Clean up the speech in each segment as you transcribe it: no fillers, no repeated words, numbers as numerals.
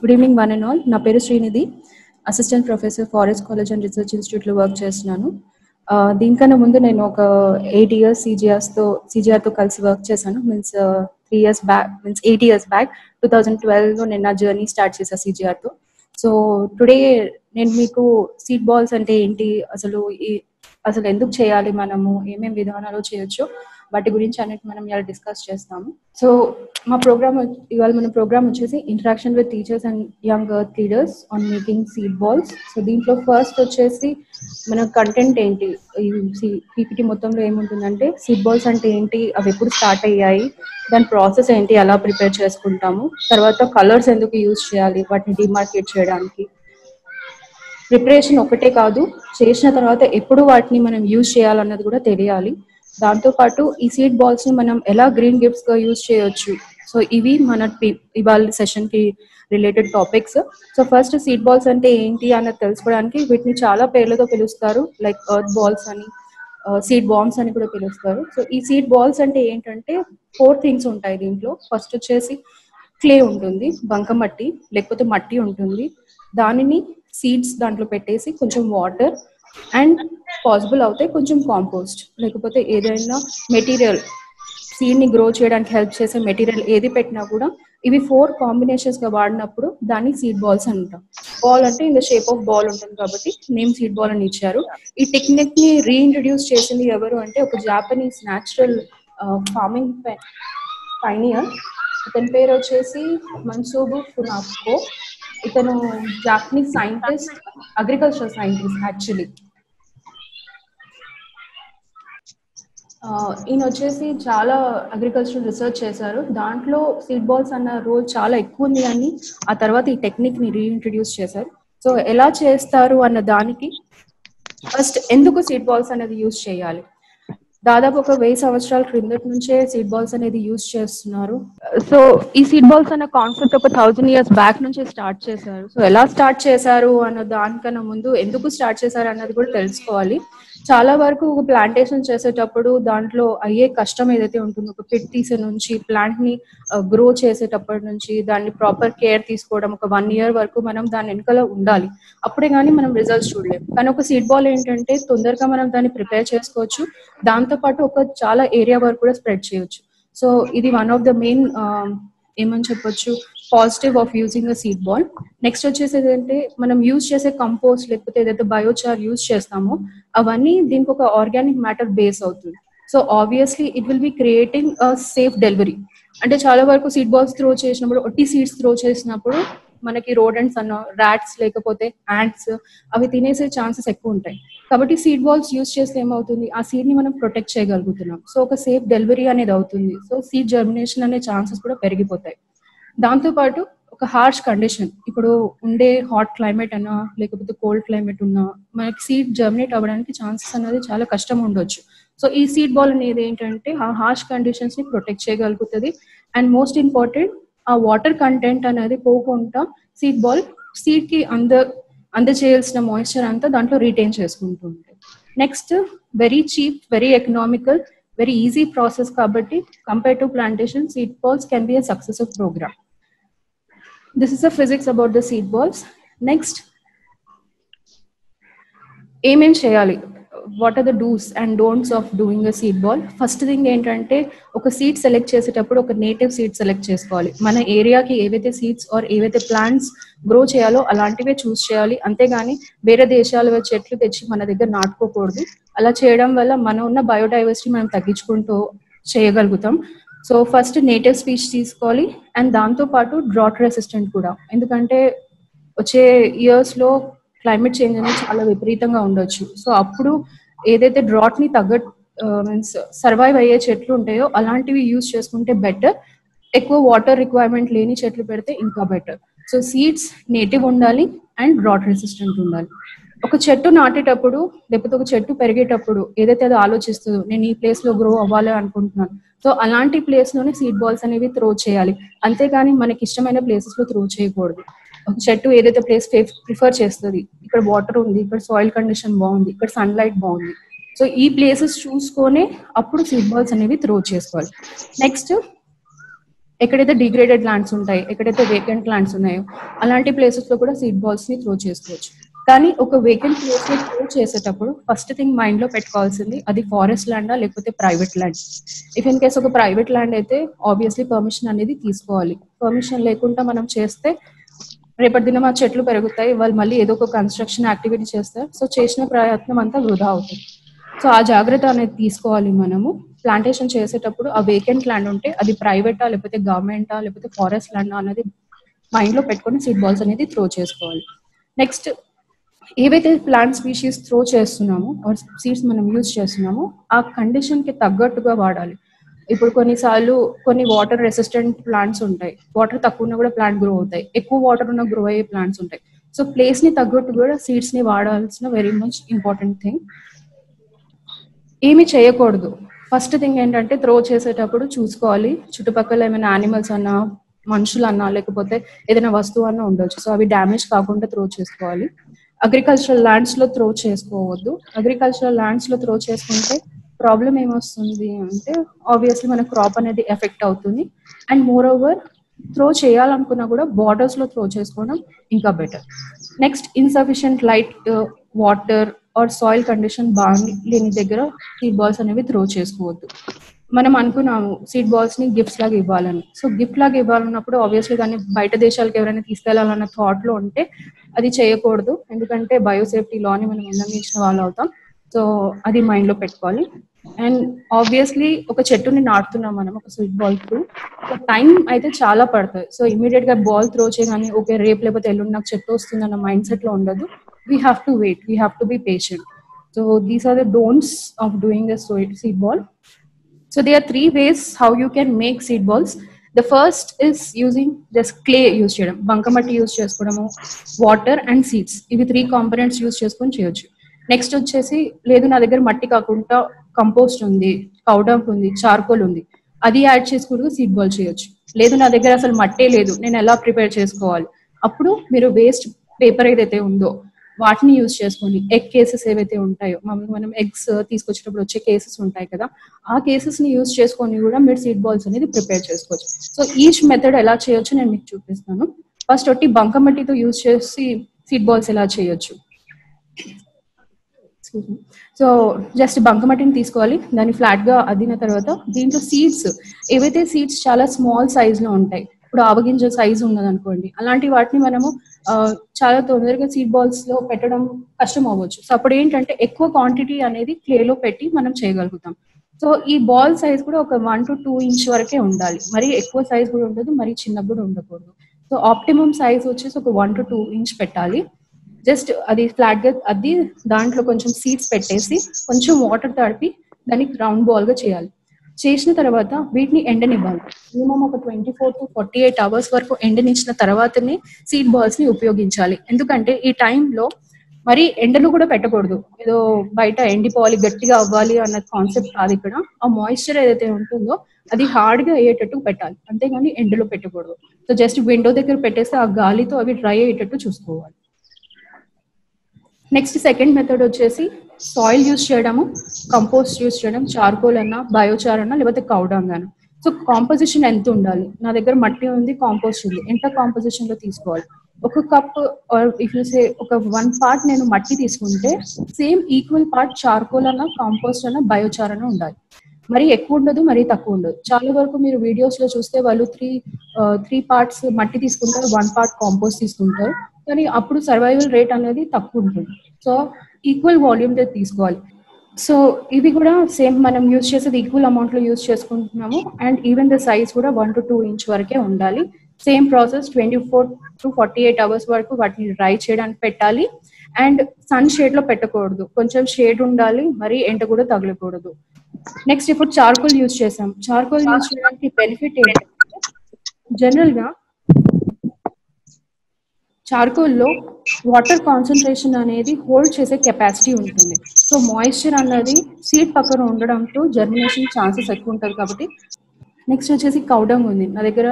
Good evening one and all. నా పేరు Srinidhi, assistant professor forest college and research ఇన్స్టిట్యూట్లో work చేస్తున్నాను. దీనికన్నా ముందు నేను ఒక 8 years సిజిఆర్తో కలిసి వర్క్ చేశాను. Means 3 years back, means 8 years back 2012లో నేను నా జర్నీ స్టార్ట్ చేశాను సిజిఆర్తో. సో టుడే నేను మీకు సీడ్ బాల్స్ అంటే ఏంటి, అసలు ఎందుకు చేయాలి, మనము ఏమేమి విధానాలు చేయొచ్చు వాటి గురించి అనేది మనం ఇలా డిస్కస్ చేస్తాము. సో ఇవాళ మన ప్రోగ్రామ్ వచ్చేసి interaction with teachers and young earth leaders on making seed balls. So దీంట్లో ఫస్ట్ వచ్చేసి మన కంటెంట్ ఏంటి, ఈ పీపీటీ మొత్తంలో ఏముంటుందంటే సీడ్ బాల్స్ అంటే ఏంటి, అవి ఎప్పుడు స్టార్ట్ అయ్యాయి, దాని ప్రాసెస్ ఏంటి, ఎలా ప్రిపేర్ చేసుకుంటాము, తర్వాత కలర్స్ ఎందుకు యూజ్ చేయాలి వాటిని డిమార్కేట్ చేయడానికి, ప్రిపరేషన్ ఒకటే కాదు చేసిన తర్వాత ఎప్పుడు వాటిని మనం యూజ్ చేయాలన్నది కూడా తెలియాలి. దాంతోపాటు ఈ సీడ్ బాల్స్ ని మనం ఎలా గ్రీన్ గిఫ్ట్స్ గా యూజ్ చేయొచ్చు. సో ఇవి మన ఇవాళ సెషన్ కి related topics. So first seed balls అంటే ఏంటి అన్నది తెలుసుకోవడానికి వీటిని చాలా పేర్లతో పిలుస్తారు, లైక్ ఎర్త్ బాల్స్ అని, సీడ్ బాంబ్స్ అని కూడా పిలుస్తారు. సో ఈ సీడ్ బాల్స్ అంటే ఏంటంటే 4 things ఉంటాయి దీంట్లో. ఫస్ట్ వచ్చేసి క్లే ఉంటుంది, బంకమట్టి లేకపోతే మట్టి ఉంటుంది. దానిని సీడ్స్ దాంట్లో పెట్టేసి కొంచెం వాటర్ అండ్ పాసిబుల్ అవుతే కొంచెం కాంపోస్ట్ లేకపోతే ఏదైనా మెటీరియల్, సీడ్ ని గ్రో చేయడానికి హెల్ప్ చేసే మెటీరియల్ ఏది పెట్టినా కూడా ఇవి 4 combinations గా వాడినప్పుడు దాన్ని సీడ్ బాల్స్ అంటాం. బాల్ అంటే in the shape of ball ఉంటుంది కాబట్టి నేమ్ సీడ్ బాల్ అని ఇచ్చారు. ఈ టెక్నిక్ ని రీఇంట్రడ్యూస్ చేసింది ఎవరు అంటే ఒక జాపనీస్ న్యాచురల్ ఫార్మింగ్ పైనియర్. ఇతని పేరు వచ్చేసి మన్సూబు ఫునాకో. ఇతను Japanese scientist, agriculture scientist actually. ఈయన వచ్చేసి చాలా అగ్రికల్చరల్ రీసెర్చ్ చేశారు. దాంట్లో సీడ్ బాల్స్ అన్న రోల్ చాలా ఎక్కువ ఉంది అని ఆ తర్వాత ఈ టెక్నిక్ ని రీఇంట్రడ్యూస్ చేశారు. సో ఎలా చేస్తారు అన్న దానికి ఫస్ట్ ఎందుకు సీడ్ బాల్స్ అనేది యూజ్ చేయాలి, దాదాపు ఒక 1000 సంవత్సరాల క్రిందటి నుంచే సీడ్ బాల్స్ అనేది యూజ్ చేస్తున్నారు. సో ఈ సీడ్ బాల్స్ అన్న కాన్సెప్ట్ ఒక 1000 years బ్యాక్ నుంచే స్టార్ట్ చేశారు. సో ఎలా స్టార్ట్ చేశారు అన్న దానికన్నా ముందు ఎందుకు స్టార్ట్ చేశారు అన్నది కూడా తెలుసుకోవాలి. చాలా వరకు ఒక ప్లాంటేషన్ చేసేటప్పుడు దాంట్లో అయ్యే కష్టం ఏదైతే ఉంటుందో, ఒక పిట్ తీసే నుంచి ప్లాంట్ ని గ్రో చేసేటప్పటి నుంచి దాన్ని ప్రాపర్ కేర్ తీసుకోవడం, ఒక 1 year వరకు మనం దాని వెనకాల ఉండాలి. అప్పుడే కానీ మనం రిజల్ట్స్ చూడలేము. కానీ ఒక సీడ్ బాల్ ఏంటంటే తొందరగా మనం దాన్ని ప్రిపేర్ చేసుకోవచ్చు, దాంతో పాటు ఒక చాలా ఏరియా వరకు కూడా స్ప్రెడ్ చేయొచ్చు. సో ఇది వన్ ఆఫ్ ద మెయిన్ ఏమని చెప్పొచ్చు positive of using a seed ball. Next వచ్చేసి ఏంటంటే మనం యూజ్ చేసే కంపోస్ట్ లేకపోతే ఏదైతే బయోచార్ యూజ్ చేస్తామో అవన్నీ దీనికి ఒక ఆర్గానిక్ మ్యాటర్ బేస్ అవుతుంది. So obviously it will be creating a safe delivery. అంటే చాలా వరకు సీడ్ బాల్స్ త్రో చేసినప్పుడు, ఒట్టి సీడ్స్ త్రో చేసినప్పుడు మనకి రోడెంట్స్ అన్న, ర్యాట్స్ లేకపోతే యాంట్స్ అవి తినేసే ఛాన్సెస్ ఎక్కువ ఉంటాయి. కాబట్టి సీడ్ బాల్స్ యూజ్ చేస్తే ఏమవుతుంది, ఆ సీడ్ ని మనం ప్రొటెక్ట్ చేయగలుగుతున్నాం. సో ఒక సేఫ్ డెలివరీ అనేది అవుతుంది. సో సీడ్ జర్మినేషన్ అనే ఛాన్సెస్ కూడా పెరిగిపోతాయి. దాంతోపాటు ఒక హార్ష్ కండిషన్, ఇప్పుడు ఉండే హాట్ క్లైమేట్ అన్నా లేకపోతే కోల్డ్ క్లైమేట్ ఉన్నా మనకి సీడ్ జర్మినేట్ అవ్వడానికి ఛాన్సెస్ అనేది చాలా కష్టం ఉండొచ్చు. సో ఈ సీడ్ బాల్ అనేది ఏంటంటే ఆ హార్ష్ కండిషన్స్ ని ప్రొటెక్ట్ చేయగలుగుతుంది. అండ్ మోస్ట్ ఇంపార్టెంట్, ఆ వాటర్ కంటెంట్ అనేది పోకుండా సీడ్ కి అందచేయాల్సిన మాయిశ్చర్ అంతా దాంట్లో రీటైన్ చేసుకుంటూ ఉంటుంది. Next, very cheap, very economical, very easy process కాబట్టి compare to plantation, seed balls can be a successive program. This is the physics about the seed balls. Next, ఏమేం చేయాలి, what are the dos and don'ts of doing a seed ball. First thing ఏంటంటే ఒక seed select చేసేటప్పుడు ఒక native seed select చేసుకోవాలి. మన ఏరియాకి ఏవైతే సీడ్స్ ఆర్ ఏవైతే ప్లాంట్స్ గ్రో చేయాలో అలాంటివే చూస్ చేయాలి. అంతేగాని వేరే దేశాల చెట్లు తెచ్చి మన దగ్గర నాటుకోకూడదు. అలా చేయడం వల్ల మనం ఉన్న బయోడైవర్సిటీ మనం తగ్గించుకుంటూ చేయగలుగుతాం. సో ఫస్ట్ నేటివ్ స్పీచ్ తీసుకోవాలి. అండ్ దాంతోపాటు డ్రాట్ రెసిస్టెంట్ కూడా, ఎందుకంటే వచ్చే ఇయర్స్లో క్లైమేట్ చేంజ్ అనేది చాలా విపరీతంగా ఉండొచ్చు. సో అప్పుడు ఏదైతే డ్రాట్ ని మీన్స్ సర్వైవ్ అయ్యే చెట్లు ఉంటాయో అలాంటివి యూజ్ చేసుకుంటే బెటర్. ఎక్కువ వాటర్ రిక్వైర్మెంట్ లేని చెట్లు పెడితే ఇంకా బెటర్. సో సీడ్స్ నేటివ్ ఉండాలి అండ్ డ్రాట్ రెసిస్టెంట్ ఉండాలి. ఒక చెట్టు నాటేటప్పుడు లేకపోతే ఒక చెట్టు పెరిగేటప్పుడు ఏదైతే అది ఆలోచిస్తుందో నేను ఈ ప్లేస్ లో గ్రో అవ్వాలి అనుకుంటున్నాను, సో అలాంటి ప్లేస్ లోనే సీడ్ బాల్స్ అనేవి త్రో చేయాలి. అంతేగాని మనకి ఇష్టమైన ప్లేసెస్ లో త్రో చేయకూడదు. ఒక చెట్టు ఏదైతే ప్లేస్ ప్రిఫర్ చేస్తుంది, ఇక్కడ వాటర్ ఉంది, ఇక్కడ సాయిల్ కండిషన్ బాగుంది, ఇక్కడ సన్లైట్ బాగుంది, సో ఈ ప్లేసెస్ చూసుకొని అప్పుడు సీడ్ బాల్స్ అనేవి త్రో చేసుకోవాలి. నెక్స్ట్, ఎక్కడైతే డిగ్రేడెడ్ ల్యాండ్స్ ఉంటాయి, ఎక్కడైతే వేకెంట్ ల్యాండ్స్ ఉన్నాయో అలాంటి ప్లేసెస్ లో కూడా సీడ్ బాల్స్ ని త్రో చేసుకోవచ్చు. కానీ ఒక వేకెంట్ ప్లేస్ లో త్రో చేసేటప్పుడు ఫస్ట్ థింగ్ మైండ్ లో పెట్టుకోవాల్సింది అది ఫారెస్ట్ ల్యాండా లేకపోతే private land. If in case ఒక ప్రైవేట్ ల్యాండ్ అయితే ఆబ్వియస్లీ పర్మిషన్ అనేది తీసుకోవాలి. పర్మిషన్ లేకుండా మనం చేస్తే రేపటి దినం ఆ చెట్లు పెరుగుతాయి, వాళ్ళు మళ్ళీ ఏదో ఒక కన్స్ట్రక్షన్ యాక్టివిటీ చేస్తారు, సో చేసిన ప్రయత్నం అంతా వృధా అవుతుంది. సో ఆ జాగ్రత్త అనేది తీసుకోవాలి మనము. ప్లాంటేషన్ చేసేటప్పుడు ఆ వేకెంట్ ల్యాండ్ ఉంటే అది ప్రైవేటా లేకపోతే గవర్నమెంటా లేకపోతే ఫారెస్ట్ ల్యాండ్ అనేది మైండ్ లో పెట్టుకొని సీడ్ బాల్స్ అనేది త్రో చేసుకోవాలి. నెక్స్ట్ ఏవైతే ప్లాంట్ స్పీషీస్ త్రో చేస్తున్నామో సీడ్స్ మనం యూజ్ చేస్తున్నామో ఆ కండిషన్ కి తగ్గట్టుగా వాడాలి. ఇప్పుడు కొన్నిసార్లు కొన్ని వాటర్ రెసిస్టెంట్ ప్లాంట్స్ ఉంటాయి, వాటర్ తక్కువ ఉన్నా కూడా ప్లాంట్ గ్రో అవుతాయి, ఎక్కువ వాటర్ ఉన్న గ్రో అయ్యే ప్లాంట్స్ ఉంటాయి. సో ప్లేస్ ని తగ్గట్టు కూడా సీడ్స్ ని వాడాల్సిన వెరీ మచ్ ఇంపార్టెంట్ థింగ్. ఏమి చేయకూడదు, ఫస్ట్ థింగ్ ఏంటంటే త్రో చేసేటప్పుడు చూసుకోవాలి చుట్టుపక్కల ఏమైనా యానిమల్స్ అన్నా మనుషులన్నా లేకపోతే ఏదైనా వస్తువు అన్నా ఉండొచ్చు, సో అవి డ్యామేజ్ కాకుండా త్రో చేసుకోవాలి. అగ్రికల్చరల్ ల్యాండ్స్ లో త్రో చేసుకోవద్దు. అగ్రికల్చరల్ ల్యాండ్స్ లో త్రో చేసుకుంటే ప్రాబ్లం ఏమొస్తుంది అంటే ఆబ్వియస్లీ మన క్రాప్ అనేది ఎఫెక్ట్ అవుతుంది. అండ్ మోర్ ఓవర్ త్రో చేయాలనుకున్నా కూడా బార్డర్స్ లో త్రో చేసుకోవడం ఇంకా better. Next insufficient light, water or soil condition బాగాలేని దగ్గర సీడ్ బాల్స్ అనేవి త్రో చేసుకోవద్దు. మనం అనుకున్నాము సీడ్ బాల్స్ ని గిఫ్ట్స్ లాగా ఇవ్వాలని, సో గిఫ్ట్ లాగా ఇవ్వాలన్నప్పుడు ఆబ్వియస్లీ దాన్ని బయట దేశాలకు ఎవరైనా తీసుకెళ్లాలన్న థాట్ లో ఉంటే అది చేయకూడదు, ఎందుకంటే బయోసేఫ్టీ లాని మనం ఉల్లంఘించిన వాళ్ళు అవుతాం. సో అది మైండ్ లో పెట్టుకోవాలి. అండ్ ఆబ్వియస్లీ ఒక చెట్టుని నాటుతున్నాం మనం ఒక seed ball through, so time అయితే చాలా పడుతుంది. సో ఇమీడియట్ గా బాల్ త్రో చేయగానే ఓకే రేపు లేకపోతే ఎల్లుండి నాకు చెట్టు వస్తుందన్న మైండ్ సెట్ లో ఉండదు. We have to wait, we have to be patient. So these are the don'ts of doing a seed ball. So there are three ways how you can make seed balls. The first is using just clay use చేయడం, బంకమట్టి use చేసుకోవడము, water and seeds, ఇవి 3 components use చేసుకొని చేయొచ్చు. Next వచ్చేసి లేదు నా దగ్గర మట్టి కాకుండా కంపోస్ట్ ఉంది, కౌడంప్ ఉంది, చార్కోల్ ఉంది, అది యాడ్ చేసుకుంటూ సీడ్ బాల్ చేయొచ్చు. లేదు నా దగ్గర అసలు మట్టే లేదు, నేను ఎలా ప్రిపేర్ చేసుకోవాలి, అప్పుడు మీరు వేస్ట్ పేపర్ ఏదైతే ఉందో వాటిని యూజ్ చేసుకోండి. ఎగ్ కేసెస్ ఏవైతే ఉంటాయో మనం ఎగ్స్ తీసుకొచ్చేటప్పుడు వచ్చే కేసెస్ ఉంటాయి కదా, ఆ కేసెస్ ని యూజ్ చేసుకొని కూడా మీరు సీడ్ బాల్స్ అనేది ప్రిపేర్ చేసుకోవచ్చు. సో ఈచ్ మెథడ్ ఎలా చేయొచ్చు నేను మీకు చూపిస్తాను. ఫస్ట్ ఒకటి బంకమట్టితో యూజ్ చేసి సీడ్ బాల్స్ ఎలా చేయొచ్చు. సో జస్ట్ బంకమట్టిని తీసుకోవాలి, దాన్ని ఫ్లాట్ గా అద్దిన తర్వాత దీంట్లో సీడ్స్ ఏవైతే సీడ్స్ చాలా స్మాల్ సైజ్ లో ఉంటాయి, ఇప్పుడు ఆవగింజ సైజ్ ఉన్నది అనుకోండి, అలాంటి వాటిని మనము చాలా తొందరగా సీడ్ బాల్స్ లో పెట్టడం కష్టం అవ్వచ్చు. సో అప్పుడు ఏంటంటే ఎక్కువ క్వాంటిటీ అనేది క్లేలో పెట్టి మనం చేయగలుగుతాం. సో ఈ బాల్ సైజ్ కూడా ఒక 1 to 2 ఇంచ్ వరకే ఉండాలి, మరి ఎక్కువ సైజ్ కూడా ఉండదు, మరి చిన్నగా కూడా ఉండకూడదు. సో ఆప్టిమమ్ సైజ్ వచ్చేసి ఒక 1 to 2 ఇంచ్ పెట్టాలి. జస్ట్ అది ఫ్లాట్ గా అది దాంట్లో కొంచెం సీడ్స్ పెట్టేసి కొంచెం వాటర్ తడిపి దాన్ని రౌండ్ బాల్ గా చేయాలి. చేసిన తర్వాత వీటిని ఎండనివ్వాలి, మినిమం ఒక 24 to 48 అవర్స్ వరకు ఎండనిచ్చిన తర్వాతనే సీడ్ బాల్స్ ని ఉపయోగించాలి. ఎందుకంటే ఈ టైంలో మరి ఎండలు కూడా పెట్టకూడదు, ఏదో బయట ఎండిపోవాలి గట్టిగా అవ్వాలి అన్న కాన్సెప్ట్ కాదు ఇక్కడ. ఆ మాయిశ్చర్ ఏదైతే ఉంటుందో అది హార్డ్ గా అయ్యేటట్టు పెట్టాలి, అంతేగాని ఎండలో పెట్టకూడదు. సో జస్ట్ విండో దగ్గర పెట్టేస్తే ఆ గాలితో అవి డ్రై అయ్యేటట్టు చూసుకోవాలి. నెక్స్ట్ సెకండ్ మెథడ్ వచ్చేసి సాయిల్ యూజ్ చేయడము, కంపోస్ట్ యూజ్ చేయడం, చార్కోల్ అన్నా బయోచార్ అన్నా లేకపోతే కౌడాంగ్ అన్నా. సో కాంపోజిషన్ ఎంత ఉండాలి, నా దగ్గర మట్టి ఉంది కాంపోస్ట్ ఉంది, ఎంత కాంపోజిషన్ లో తీసుకోవాలి. ఒక కప్ ఇఫ్ యూ సే ఒక 1 part నేను మట్టి తీసుకుంటే సేమ్ ఈక్వల్ పార్ట్ చార్కోల్ అన్నా కాంపోస్ట్ అన్నా బయోచార్ అన్నా ఉండాలి. మరి ఎక్కువ ఉండదు, మరి తక్కువ ఉండదు. చాలా వరకు మీరు వీడియోస్ లో చూస్తే వాళ్ళు 3 parts మట్టి తీసుకుంటారు, 1 part కాంపోస్ట్ తీసుకుంటారు, కానీ అప్పుడు సర్వైవల్ రేట్ అనేది తక్కువ ఉంటుంది. సో ఈక్వల్ వాల్యూమ్ తీసుకోవాలి. సో ఇవి కూడా సేమ్ మనం యూజ్ చేసేది ఈక్వల్ అమౌంట్ లో యూజ్ చేసుకుంటున్నాము. అండ్ ఈవెన్ ద సైజ్ కూడా 1 to 2 ఇంచ్ వరకే ఉండాలి. సేమ్ ప్రాసెస్ 24 to 48 అవర్స్ వరకు వాటిని డ్రై చేయడానికి పెట్టాలి. అండ్ సన్ షేడ్ లో పెట్టకూడదు, కొంచెం షేడ్ ఉండాలి, మరి ఎండ కూడా తగలకూడదు. నెక్స్ట్ ఇప్పుడు చార్కోల్ యూజ్ చేసాం, చార్కోల్ యూజ్ చేయడానికి బెనిఫిట్ ఏంటంటే జనరల్ గా చార్కోల్లో వాటర్ కాన్సన్ట్రేషన్ అనేది హోల్డ్ చేసే కెపాసిటీ ఉంటుంది. సో మాయిశ్చర్ అన్నది సీడ్ పక్కన ఉండడంతో జర్మినేషన్ ఛాన్సెస్ ఎక్కువ ఉంటుంది కాబట్టి. నెక్స్ట్ వచ్చేసి కౌడంగ్ ఉంది నా దగ్గర,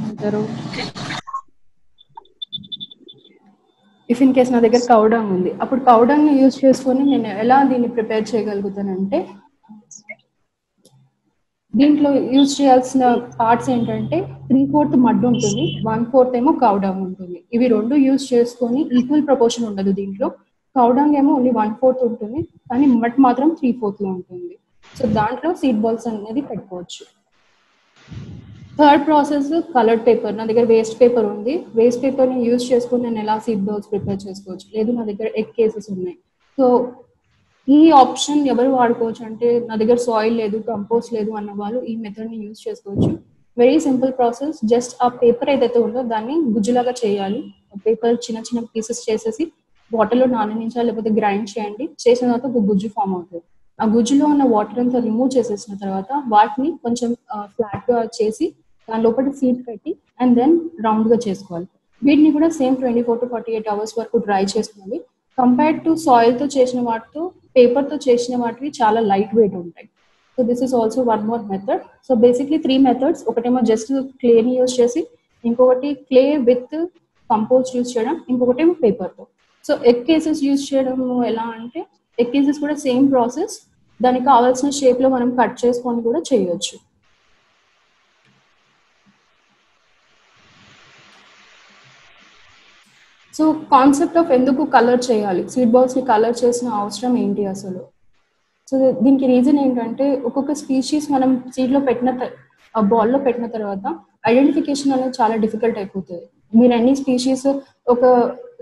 అంటారు ఇఫ్ ఇన్ కేస్ నా దగ్గర కౌడంగ్ ఉంది, అప్పుడు కౌడంగ్ యూజ్ చేసుకొని నేను ఎలా దీన్ని ప్రిపేర్ చేయగలుగుతానంటే దీంట్లో యూజ్ చేయాల్సిన పార్ట్స్ ఏంటంటే 3/4 మడ్ ఉంటుంది, 1/4 ఏమో కౌడంగ్ ఉంటుంది. ఇవి రెండు యూజ్ చేసుకొని ఈక్వల్ ప్రపోర్షన్ ఉండదు దీంట్లో. కౌడంగ్ ఏమో ఓన్లీ 1/4 ఉంటుంది, కానీ మడ్ మాత్రం 3/4 లో ఉంటుంది. సో దాంట్లో సీడ్ బాల్స్ అనేది పెట్టుకోవచ్చు. Third process coloured paper. నా దగ్గర వేస్ట్ పేపర్ ఉంది. వేస్ట్ పేపర్ని యూజ్ చేసుకొని నేను ఎలా సీడ్ బాల్స్ ప్రిపేర్ చేసుకోవచ్చు. లేదు నా దగ్గర ఎగ్ కేసెస్ ఉన్నాయి. సో ఈ ఆప్షన్ ఎవరు వాడుకోవచ్చు అంటే నా దగ్గర సాయిల్ లేదు, కంపోస్ట్ లేదు అన్న వాళ్ళు ఈ మెథడ్ని యూజ్ చేసుకోవచ్చు. Very simple process. జస్ట్ ఆ పేపర్ ఏదైతే ఉందో దాన్ని గుజ్జులాగా చేయాలి. పేపర్ చిన్న చిన్న పీసెస్ చేసేసి వాటర్లో నాననించాలి, లేకపోతే గ్రైండ్ చేయండి. చేసిన తర్వాత ఒక గుజ్జు ఫామ్ అవుతుంది. ఆ గుజ్జులో ఉన్న వాటర్ అంతా రిమూవ్ చేసేసిన తర్వాత వాటిని కొంచెం ఫ్లాట్గా చేసి దాని లోపల సీడ్ పెట్టి అండ్ దెన్ రౌండ్గా చేసుకోవాలి. వీటిని కూడా సేమ్ 24 to 48 hours వరకు డ్రై చేసుకోవాలి. కంపేర్డ్ టు సాయిల్తో చేసిన వాటితో పేపర్తో చేసిన వాటివి చాలా లైట్ వెయిట్ ఉంటాయి. So this is also one more method. So basically 3 methods. ఒకటేమో జస్ట్ క్లేని యూజ్ చేసి, ఇంకొకటి క్లే విత్ కంపోస్ట్ యూజ్ చేయడం, ఇంకొకటి ఏమో పేపర్తో. సో ఎగ్ కేసెస్ యూజ్ చేయడం ఎలా అంటే ఎగ్ కేసెస్ కూడా సేమ్ ప్రాసెస్. దానికి కావాల్సిన షేప్లో మనం కట్ చేసుకొని కూడా చేయొచ్చు. సో కాన్సెప్ట్ ఆఫ్ ఎందుకు కలర్ చేయాలి, సీడ్ బాల్స్ని కలర్ చేసిన అవసరం ఏంటి అసలు? సో దీనికి రీజన్ ఏంటంటే ఒక్కొక్క స్పీషీస్ మనం సీడ్లో పెట్టిన బాల్లో పెట్టిన తర్వాత ఐడెంటిఫికేషన్ అనేది చాలా డిఫికల్ట్ అయిపోతుంది. మీరు ఎన్ని స్పీషీస్ ఒక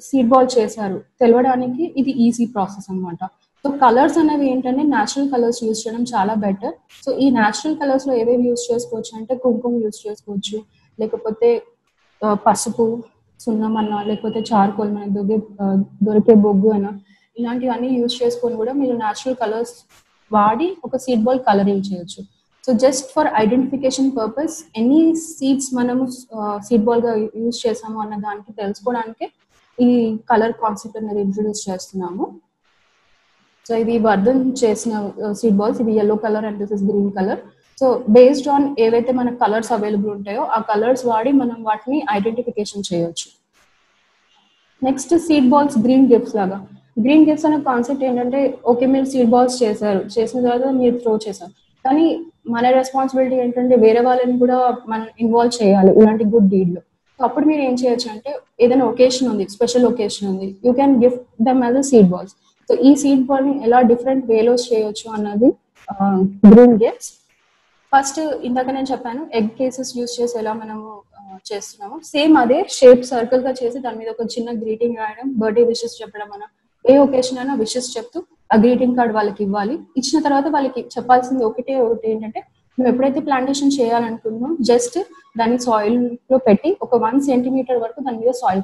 సీడ్ బాల్ చేశారు తెలవడానికి ఇది ఈజీ ప్రాసెస్ అనమాట. సో కలర్స్ అనేవి ఏంటంటే న్యాచురల్ కలర్స్ యూజ్ చేయడం చాలా బెటర్. సో ఈ న్యాచురల్ కలర్స్లో ఏవేవి యూజ్ చేసుకోవచ్చు అంటే కుంకుమ యూజ్ చేసుకోవచ్చు, లేకపోతే పసుపు, సున్నం అన్నా, లేకపోతే చార్కోల్ మనకు దొరికే బొగ్గు అయినా, ఇలాంటివన్నీ యూజ్ చేసుకొని కూడా మీరు న్యాచురల్ కలర్స్ వాడి ఒక సీడ్ బాల్ కలరింగ్ చేయొచ్చు. So just for identification purpose ఎన్ని సీడ్స్ మనము సీడ్ బాల్గా యూజ్ చేసాము అన్న దానికి తెలుసుకోవడానికి ఈ కలర్ కాన్సెప్ట్ అనేది ఇంట్రొడ్యూస్ చేస్తున్నాము. సో ఇది వర్ధన్ చేసిన సీడ్ బాల్స్. ఇది yellow colour and this is green colour. So based on ఏవైతే మన కలర్స్ అవైలబుల్ ఉంటాయో ఆ కలర్స్ వాడి మనం వాటిని ఐడెంటిఫికేషన్ చేయొచ్చు. Next seed balls green gifts లాగా. గ్రీన్ గిఫ్ట్స్ అనే కాన్సెప్ట్ ఏంటంటే ఓకే మీరు సీడ్ బాల్స్ చేసిన తర్వాత మీరు త్రో చేశారు, కానీ మన రెస్పాన్సిబిలిటీ ఏంటంటే వేరే వాళ్ళని కూడా మనం ఇన్వాల్వ్ చేయాలి ఇలాంటి గుడ్ డీడ్లో. సో అప్పుడు మీరు ఏం చేయొచ్చు అంటే ఏదైనా ఒకేషన్ ఉంది, స్పెషల్ ఒకేషన్ ఉంది, you can gift them as a seed balls. So ఈ సీడ్ బాల్ని ఎలా డిఫరెంట్ వేలో చేయొచ్చు అన్నది గ్రీన్ గిఫ్ట్స్. ఫస్ట్ ఇందాక నేను చెప్పాను ఎగ్ కేసెస్ యూజ్ చేసి ఎలా మనము చేస్తున్నాము, సేమ్ అదే షేప్ సర్కిల్ గా చేసి దాని మీద ఒక చిన్న గ్రీటింగ్ రాయడం, బర్త్డే విషెస్ చెప్పడం, అన్న ఏ ఒకేషన్ అయినా విషెస్ చెప్తూ ఆ గ్రీటింగ్ కార్డ్ వాళ్ళకి ఇవ్వాలి. ఇచ్చిన తర్వాత వాళ్ళకి చెప్పాల్సింది ఒకటి ఏంటంటే నువ్వు ఎప్పుడైతే ప్లాంటేషన్ చేయాలనుకున్నావు జస్ట్ దాన్ని సాయిల్ లో పెట్టి ఒక 1 centimeter వరకు దాని మీద సాయిల్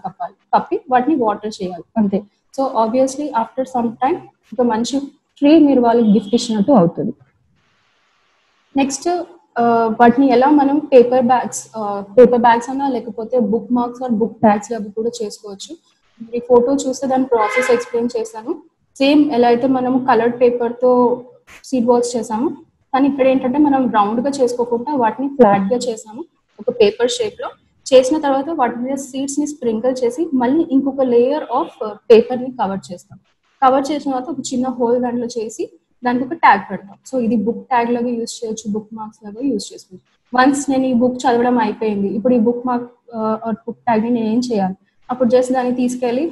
కప్పి వాటిని వాటర్ చేయాలి అంతే. So obviously after some time ఒక మంచి ట్రీ మీరు వాళ్ళకి గిఫ్ట్ ఇచ్చినట్టు అవుతుంది. నెక్స్ట్ వాటిని ఎలా మనం పేపర్ బ్యాగ్స్ అన్నా లేకపోతే bookmarks or book tags అవి కూడా చేసుకోవచ్చు. ఈ ఫోటో చూస్తే దాని ప్రాసెస్ ఎక్స్ప్లెయిన్ చేశాను. సేమ్ ఎలా అయితే మనము కలర్డ్ పేపర్తో సీడ్ బాల్స్ చేసాము, కానీ ఇక్కడ ఏంటంటే మనం రౌండ్గా చేసుకోకుండా వాటిని ఫ్లాట్గా చేసాము ఒక పేపర్ షేప్లో. చేసిన తర్వాత వాటి మీద సీడ్స్ని స్ప్రింకిల్ చేసి మళ్ళీ ఇంకొక లేయర్ ఆఫ్ పేపర్ని కవర్ చేస్తాం. కవర్ చేసిన తర్వాత ఒక చిన్న హోల్ దాంట్లో చేసి దానికి ఒక ట్యాగ్ పెడతాం. సో ఇది బుక్ ట్యాగ్ లాగా యూజ్ చేయొచ్చు, బుక్ మార్క్స్ లాగా యూజ్ చేసుకోవచ్చు. వన్స్ నేను ఈ బుక్ చదవడం అయిపోయింది, ఇప్పుడు ఈ బుక్ మార్క్ బుక్ ట్యాగ్ని నేను ఏం చేయాలి, అప్పుడు జస్ట్ దాన్ని తీసుకెళ్ళి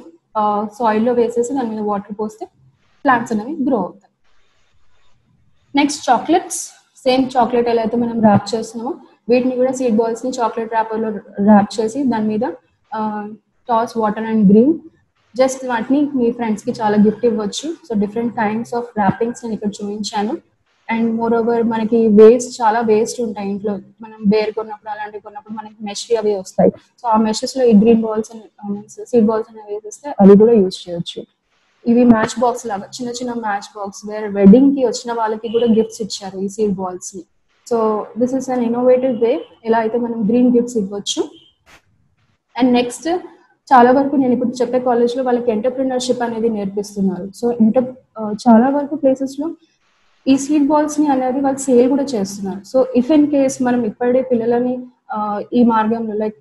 సాయిల్లో వేసేసి దాని మీద వాటర్ పోస్తే ప్లాంట్స్ అనేవి గ్రో అవుతాయి. Next chocolates. సేమ్ చాక్లెట్ ఎలా అయితే మనం ర్యాప్ చేస్తున్నామో వీటిని కూడా సీడ్ బాల్స్ని చాక్లెట్ ర్యాపర్లో ర్యాప్ చేసి దాని మీద toss water and green just వాటిని మీ ఫ్రెండ్స్కి చాలా గిఫ్ట్ ఇవ్వచ్చు. సో డిఫరెంట్ కైండ్స్ ఆఫ్ ర్యాపింగ్స్ నేను ఇక్కడ చూపించాను. అండ్ మోర్ ఓవర్ మనకి చాలా వేస్ట్ ఉంటాయి ఇంట్లో, మనం బేర్ కొన్నప్పుడు అలాంటివి కొన్నప్పుడు మనకి మెష్ అవి వస్తాయి. సో ఆ మెషెస్లో ఈ గ్రీన్ బాల్స్ సీడ్ బాల్స్ అనేవి వేసేస్తే అది కూడా యూజ్ చేయొచ్చు. ఇవి మ్యాచ్ బాక్స్ లాగా చిన్న చిన్న మ్యాచ్ బాక్స్ వేరే వెడ్డింగ్కి వచ్చిన వాళ్ళకి కూడా గిఫ్ట్స్ ఇచ్చారు ఈ సీడ్ బాల్స్ని. So this is an innovative way ఎలా అయితే మనం గ్రీన్ గిఫ్ట్స్ ఇవ్వచ్చు. అండ్ నెక్స్ట్ చాలా వరకు నేను ఇప్పుడు చెప్పే కాలేజ్లో వాళ్ళకి ఎంటర్ప్రినర్షిప్ అనేది నేర్పిస్తున్నారు. సో చాలా వరకు ప్లేసెస్లో ఈ సీడ్ బాల్స్ని అనేది వాళ్ళు సేల్ కూడా చేస్తున్నారు. సో ఇఫ్ ఇన్ కేస్ మనం ఇప్పుడే పిల్లలని ఈ మార్గంలో లైక్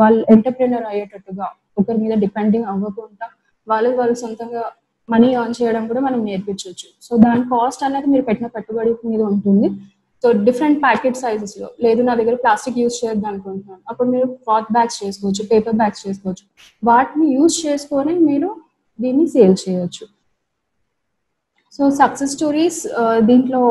వాళ్ళు ఎంటర్ప్రినర్ అయ్యేటట్టుగా ఒకరి మీద డిపెండింగ్ అవ్వకుండా వాళ్ళు సొంతంగా మనీ ఎర్న్ చేయడం కూడా మనం నేర్పించవచ్చు. సో దాని కాస్ట్ అనేది మీరు పెట్టిన పెట్టుబడి మీద ఉంటుంది. సో డిఫరెంట్ ప్యాకెట్ సైజెస్ లో, లేదు నా దగ్గర ప్లాస్టిక్ యూజ్ చేయొద్దు అనుకుంటున్నాను, అప్పుడు మీరు క్లాత్ బ్యాగ్స్ చేసుకోవచ్చు, పేపర్ బ్యాగ్స్ చేసుకోవచ్చు. వాటిని యూజ్ చేసుకొని మీరు దీన్ని సేల్ చేయొచ్చు. సో సక్సెస్ స్టోరీస్ దీంట్లో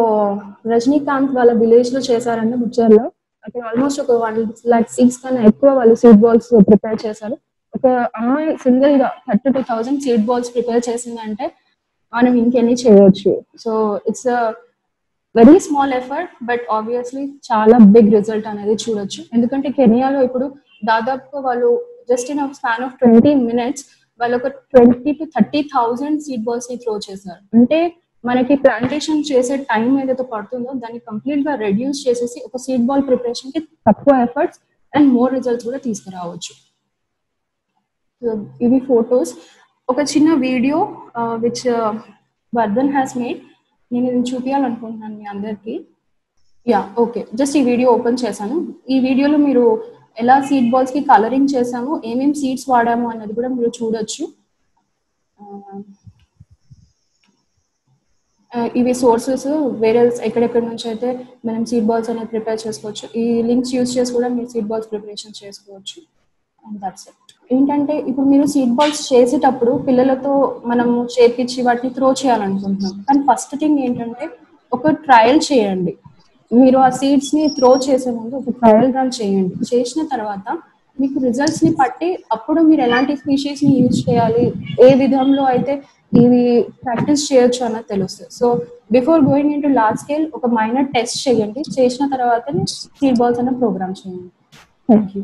రజనీకాంత్ వాళ్ళ విలేజ్ లో చేశారండి, బుచ్చర్లో. అక్కడ ఆల్మోస్ట్ ఒక 1,06,000 కన్నా ఎక్కువ వాళ్ళు సీడ్ బాల్స్ ప్రిపేర్ చేశారు. ఒక అమ్మాయి సింగిల్ గా 32,000 సీడ్ బాల్స్ ప్రిపేర్ చేసిందంటే మనం ఇంకెన్ని చేయొచ్చు. So it's a very small effort, but obviously చాలా బిగ్ రిజల్ట్ అనేది చూడొచ్చు. ఎందుకంటే కెనియాలో ఇప్పుడు దాదాపుగా వాళ్ళు just in span of 20 minutes వాళ్ళు ఒక 20,000 to 30,000 సీడ్ బాల్స్ ని త్రో చేశారు. అంటే మనకి ప్లాంటేషన్ చేసే టైం ఏదైతే పడుతుందో దాన్ని కంప్లీట్ గా రెడ్యూస్ చేసేసి ఒక సీడ్ బాల్ ప్రిపరేషన్ కి తక్కువ ఎఫర్ట్స్ అండ్ మోర్ రిజల్ట్స్ కూడా తీసుకురావచ్చు. ఇవి ఫొటోస్. ఒక చిన్న video which Vardhan has made, నేను ఇది చూపించాలనుకుంటున్నాను మీ అందరికి. యా ఓకే, జస్ట్ ఈ వీడియో ఓపెన్ చేశాను. ఈ వీడియోలో మీరు ఎలా సీడ్ బాల్స్ కి కలరింగ్ చేసాము, ఏమేమి సీడ్స్ వాడాము అన్నది కూడా మీరు చూడొచ్చు. ఇవి సోర్సెస్ వేరే ఎక్కడెక్కడి నుంచి అయితే మనం సీడ్ బాల్స్ అనేది ప్రిపేర్ చేసుకోవచ్చు. ఈ లింక్స్ యూజ్ చేసి కూడా మీరు సీడ్ బాల్స్ ప్రిపరేషన్ చేసుకోవచ్చు. And that's it. ఏంటంటే ఇప్పుడు మీరు సీడ్ బాల్స్ చేసేటప్పుడు పిల్లలతో మనము చేపించి వాటిని త్రో చేయాలనుకుంటున్నాం, కానీ ఫస్ట్ థింగ్ ఏంటంటే ఒక ట్రయల్ చేయండి. మీరు ఆ సీడ్స్ ని త్రో చేసే ముందు ఒక ట్రయల్ రన్ చేయండి. చేసిన తర్వాత మీకు రిజల్ట్స్ ని పట్టి అప్పుడు మీరు ఎలాంటి స్పీషీస్ ని యూజ్ చేయాలి, ఏ విధంలో అయితే ఇవి ప్రాక్టీస్ చేయొచ్చు అన్నది తెలుస్తుంది. So before going in to large scale ఒక మైనర్ టెస్ట్ చేయండి. చేసిన తర్వాతనే సీడ్ బాల్స్ అనే ప్రోగ్రామ్ చేయండి. Thank you.